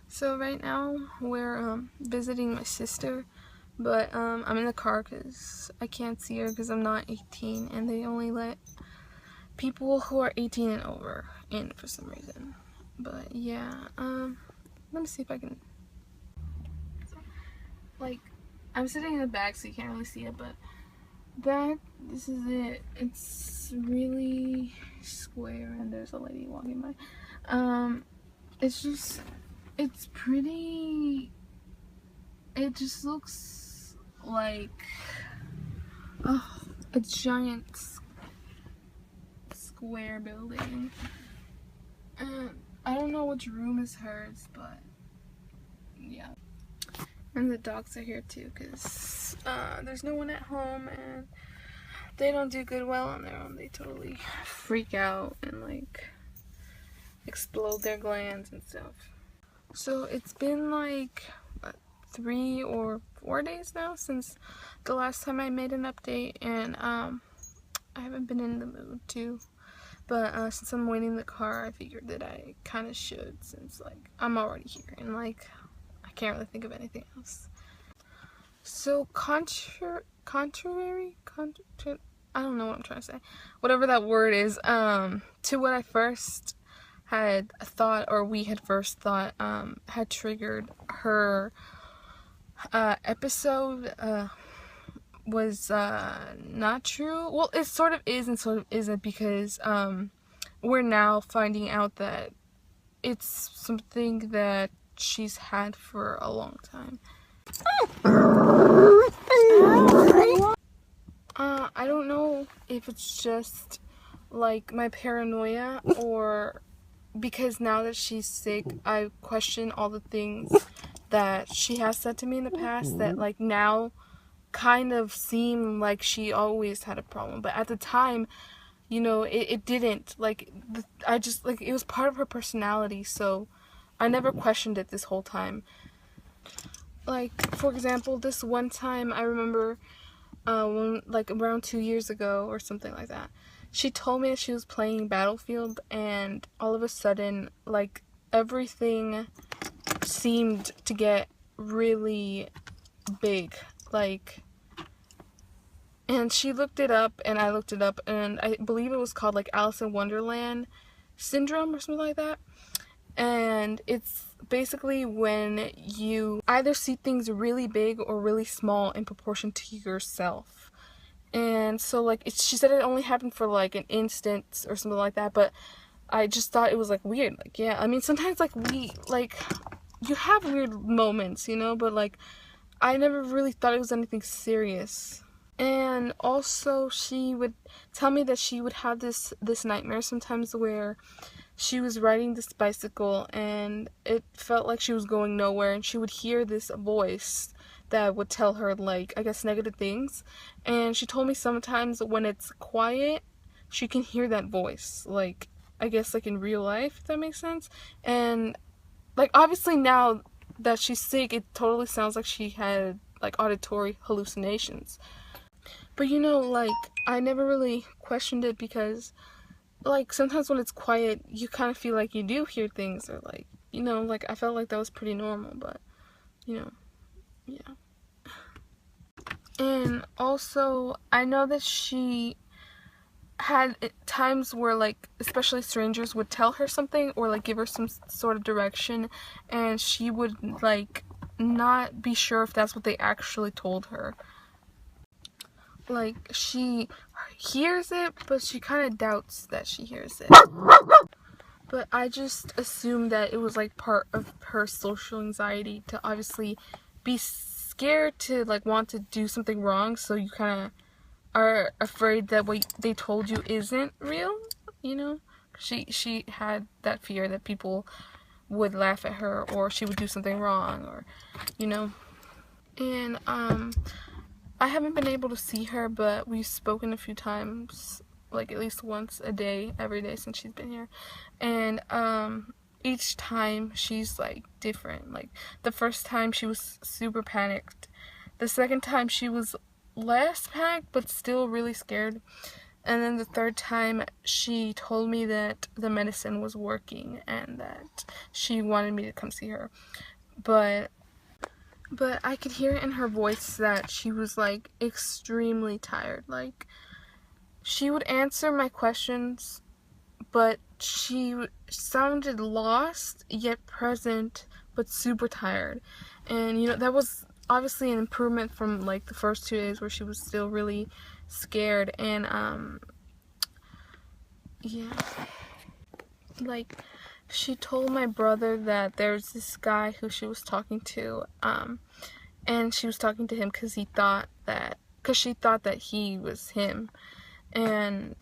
So right now we're visiting my sister, but I'm in the car because I can't see her because I'm not 18 and they only let people who are 18 and over in for some reason. But yeah, let me see if I can, like, I'm sitting in the back so you can't really see it, but this is it. It's really square and there's a lady walking by. It's pretty, it just looks like a giant square building. And I don't know which room is hers, but yeah. And the dogs are here too because there's no one at home and they don't do good well on their own. They totally freak out and like explode their glands and stuff. So it's been like 3 or 4 days now since the last time I made an update, and I haven't been in the mood to, but since I'm waiting in the car, I figured that I kind of should, since like I'm already here and like I can't really think of anything else. So contrary, I don't know what I'm trying to say, whatever that word is, to what I first had thought, or we had first thought, had triggered her episode was not true. Well, it sort of is and sort of isn't, because we're now finding out that it's something that she's had for a long time. I don't know if it's just like my paranoia, or because now that she's sick, I question all the things that she has said to me in the past that like now kind of seem like she always had a problem, but at the time, you know, it didn't. Like I just, like, it was part of her personality, so I never questioned it this whole time. Like, for example, this one time I remember when, like, around 2 years ago or something like that, she told me that she was playing Battlefield, and all of a sudden, like, everything seemed to get really big, like, and she looked it up and I looked it up, and I believe it was called like Alice in Wonderland syndrome or something like that. And it's basically when you either see things really big or really small in proportion to yourself. And so like she said it only happened for like an instant or something like that, but I just thought it was like weird. Like, yeah, I mean, sometimes like you have weird moments, you know, but like I never really thought it was anything serious. And also she would tell me that she would have this nightmare sometimes where she was riding this bicycle and it felt like she was going nowhere, and she would hear this voice that would tell her, like, I guess negative things. And she told me sometimes when it's quiet, she can hear that voice, like, I guess like in real life, if that makes sense. And like obviously now that she's sick, it totally sounds like she had like auditory hallucinations. But you know, like, I never really questioned it because, like, sometimes when it's quiet, you kind of feel like you do hear things, or like, you know, like, I felt like that was pretty normal, but, you know, yeah. And also, I know that she had times where, like, especially strangers would tell her something or, like, give her some sort of direction, and she would, like, not be sure if that's what they actually told her. Like, she hears it, but she kind of doubts that she hears it. But I just assumed that it was like part of her social anxiety to obviously be scared to like want to do something wrong, so you kind of are afraid that what they told you isn't real, you know? She had that fear that people would laugh at her, or she would do something wrong, or, you know. And I haven't been able to see her, but we've spoken a few times, like at least once a day, every day since she's been here. And each time she's like different. Like the first time she was super panicked. The second time she was less panicked but still really scared. And then the third time, she told me that the medicine was working and that she wanted me to come see her. But I could hear in her voice that she was, like, extremely tired. Like, she would answer my questions, but she sounded lost, yet present, but super tired. And, you know, that was obviously an improvement from, like, the first 2 days where she was still really scared. And, yeah. Like, she told my brother that there's this guy who she was talking to, and she was talking to him because she thought that he was him. And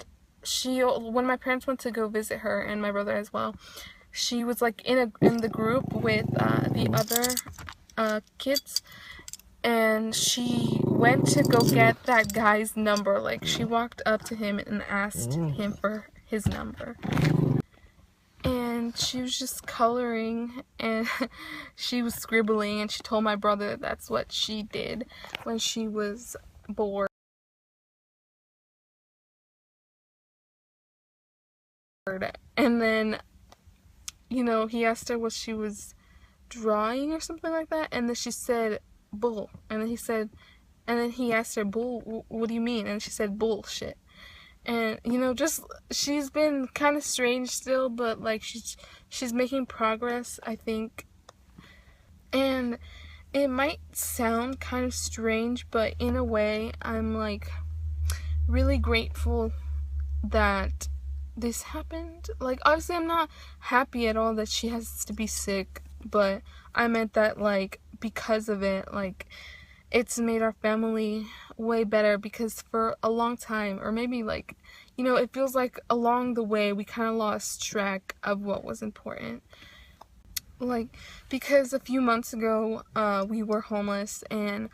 when my parents went to go visit her, and my brother as well, she was, like, in the group with the other kids, and she went to go get that guy's number. Like, she walked up to him and asked him for his number. And she was just coloring, and she was scribbling, and she told my brother that that's what she did when she was bored. And then, you know, he asked her what she was drawing or something like that, and then she said, bull. And then he asked her, bull, what do you mean? And she said, bullshit. And, you know, just, she's been kind of strange still, but, like, she's making progress, I think. And it might sound kind of strange, but in a way, I'm, like, really grateful that this happened. Like, obviously, I'm not happy at all that she has to be sick, but I meant that, like, because of it, like, it's made our family way better, because for a long time, or maybe, like, you know, it feels like along the way we kind of lost track of what was important. Like, because a few months ago, we were homeless, and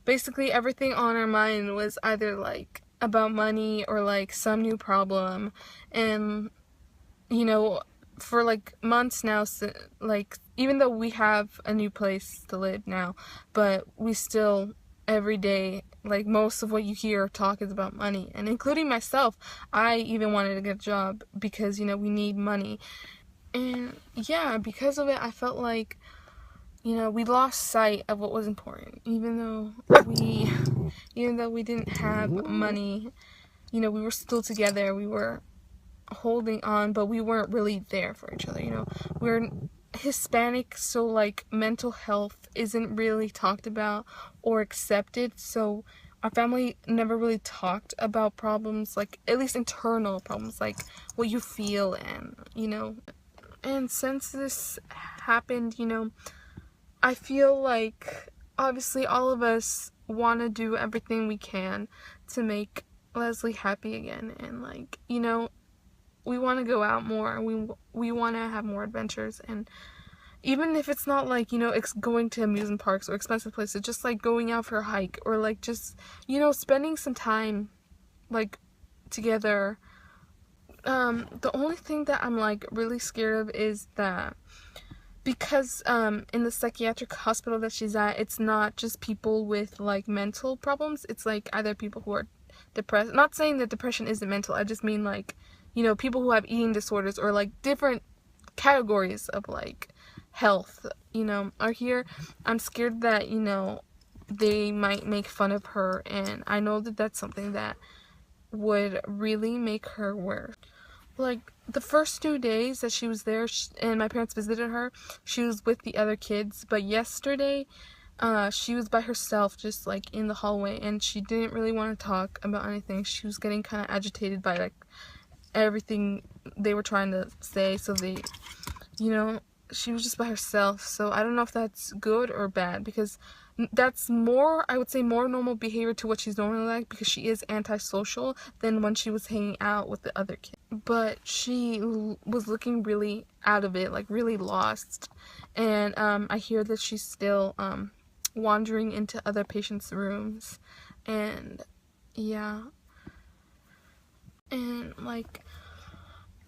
basically everything on our mind was either, like, about money or, like, some new problem. And, you know, for, like, months now, so, like, even though we have a new place to live now, but we still, every day, like, most of what you hear talk is about money. And including myself, I even wanted to get a job because, you know, we need money. And, yeah, because of it, I felt like, you know, we lost sight of what was important. Even though we didn't have money, you know, we were still together, we were holding on, but we weren't really there for each other, you know. We're Hispanic, so, like, mental health isn't really talked about or accepted, so our family never really talked about problems, like, at least internal problems, like what you feel, and, you know. And since this happened, you know, I feel like obviously all of us want to do everything we can to make Leslie happy again, and, like, you know, we want to go out more, we want to have more adventures, and even if it's not, like, you know, going to amusement parks or expensive places, just, like, going out for a hike, or, like, just, you know, spending some time, like, together. The only thing that I'm, like, really scared of is that because in the psychiatric hospital that she's at, it's not just people with, like, mental problems, it's, like, either people who are depressed. Not saying that depression isn't mental, I just mean, like, you know, people who have eating disorders, or, like, different categories of, like, health, you know, are here. I'm scared that, you know, they might make fun of her, and I know that that's something that would really make her worse. Like, the first 2 days that she was there, and my parents visited her, she was with the other kids, but yesterday, she was by herself, just, like, in the hallway, and she didn't really want to talk about anything. She was getting kind of agitated by, like, everything they were trying to say, so you know, she was just by herself. So I don't know if that's good or bad, because that's more, I would say, more normal behavior to what she's normally like, because she is antisocial than when she was hanging out with the other kids. But she was looking really out of it, like, really lost. And I hear that she's still wandering into other patients' rooms, and yeah, and, like,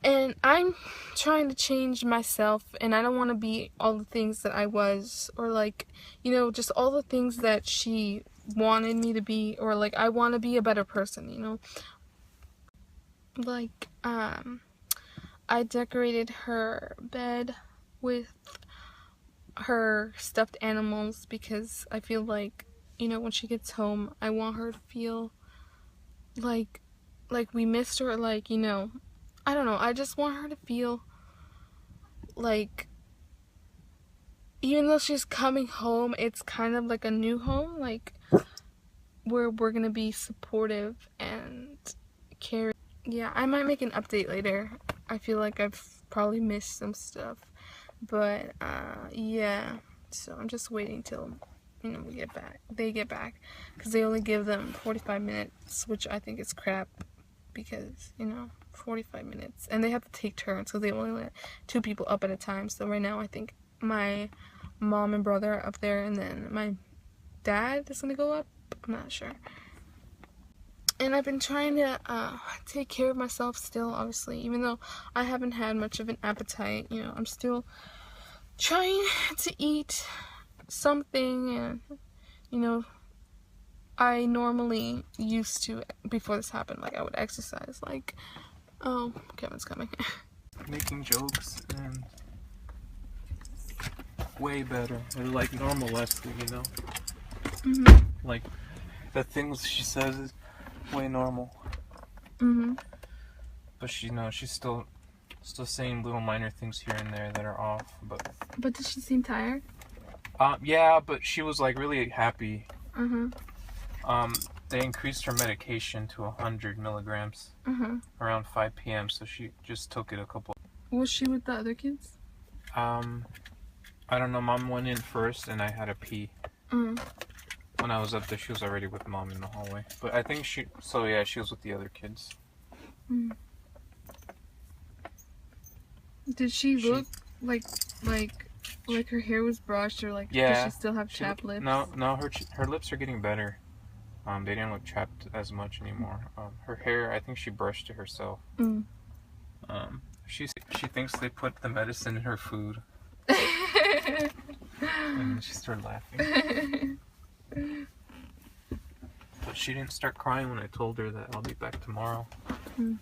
and I'm trying to change myself, and I don't want to be all the things that I was, or, like, you know, just all the things that she wanted me to be, or, like, I want to be a better person, you know. like, I decorated her bed with her stuffed animals because I feel like, you know, when she gets home, I want her to feel like we missed her, like, you know, I don't know, I just want her to feel like even though she's coming home, it's kind of like a new home, like where we're gonna be supportive and caring. Yeah, I might make an update later. I feel like I've probably missed some stuff, but yeah, so I'm just waiting till, you know, they get back, because they only give them 45 minutes, which I think is crap, because, you know, 45 minutes, and they have to take turns because they only let 2 people up at a time. So right now I think my mom and brother are up there, and then my dad is gonna go up. I'm not sure. And I've been trying to take care of myself still, obviously, even though I haven't had much of an appetite. You know, I'm still trying to eat something, and, you know, I normally used to, before this happened, like, I would exercise, like, oh, Kevin's coming. Making jokes and way better. They're like normal Leslie, you know? Mm-hmm. Like, the things she says is way normal. Mm-hmm. But she, you know, she's still saying little minor things here and there that are off, but... But does she seem tired? Yeah, but she was, like, really happy. Mm-hmm. They increased her medication to 100 milligrams around 5 p.m., so she just took it a couple... Was she with the other kids? I don't know. Mom went in first, and I had to pee. When I was up there, she was already with Mom in the hallway. But I think she was with the other kids. Did she look like her hair was brushed, or like, yeah, does she still have chapped lips? No, her lips are getting better. They didn't look chapped as much anymore. Her hair, I think she brushed it herself. She thinks they put the medicine in her food. And she started laughing. But she didn't start crying when I told her that I'll be back tomorrow. Have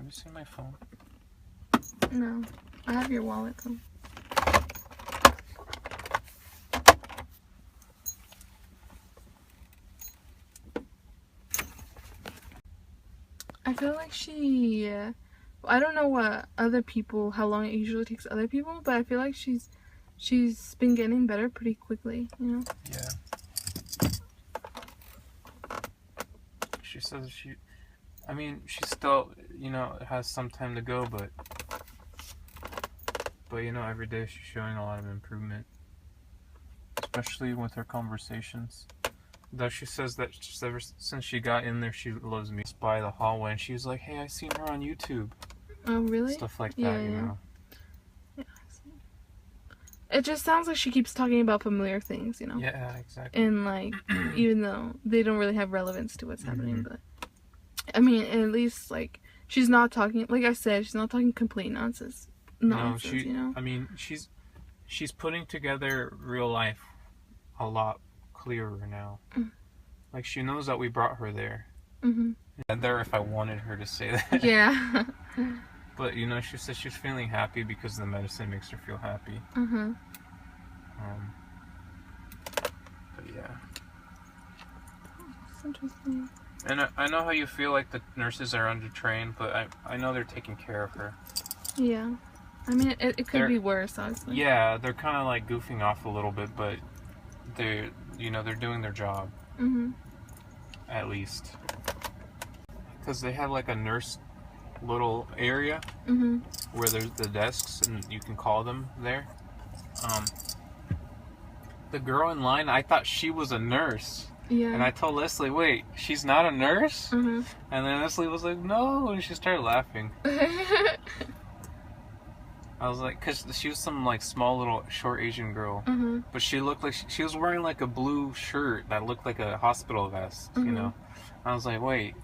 you seen my phone? No. I have your wallet though. I feel like she, I don't know what other people, how long it usually takes other people, but I feel like she's been getting better pretty quickly, you know? Yeah. She says she still, you know, has some time to go, but you know, every day she's showing a lot of improvement, especially with her conversations. Though she says that ever since she got in there, she loves me. By the hallway, and she was like, "Hey, I seen her on YouTube." Oh, really? Stuff like that, you know. Yeah. It just sounds like she keeps talking about familiar things, you know. Yeah, exactly. And like, even though they don't really have relevance to what's happening, but I mean, at least like she's not talking. Like I said, she's not talking complete nonsense. No, you know. I mean, she's putting together real life a lot clearer now. Like, she knows that we brought her there. And there, if I wanted her to say that. Yeah. But, you know, she says she's feeling happy because the medicine makes her feel happy. But yeah. That's interesting. And I know how you feel like the nurses are undertrained, but I know they're taking care of her. Yeah. I mean, it could be worse, honestly. Yeah, they're kind of like goofing off a little bit, but they're doing their job. At least. Because they have like a nurse little area where there's the desks and you can call them there. The girl in line, I thought she was a nurse. Yeah. And I told Leslie, wait, she's not a nurse? And then Leslie was like, no, and she started laughing. I was like, because she was some like small little short Asian girl, but she looked like she was wearing like a blue shirt that looked like a hospital vest, you know. I was like, wait,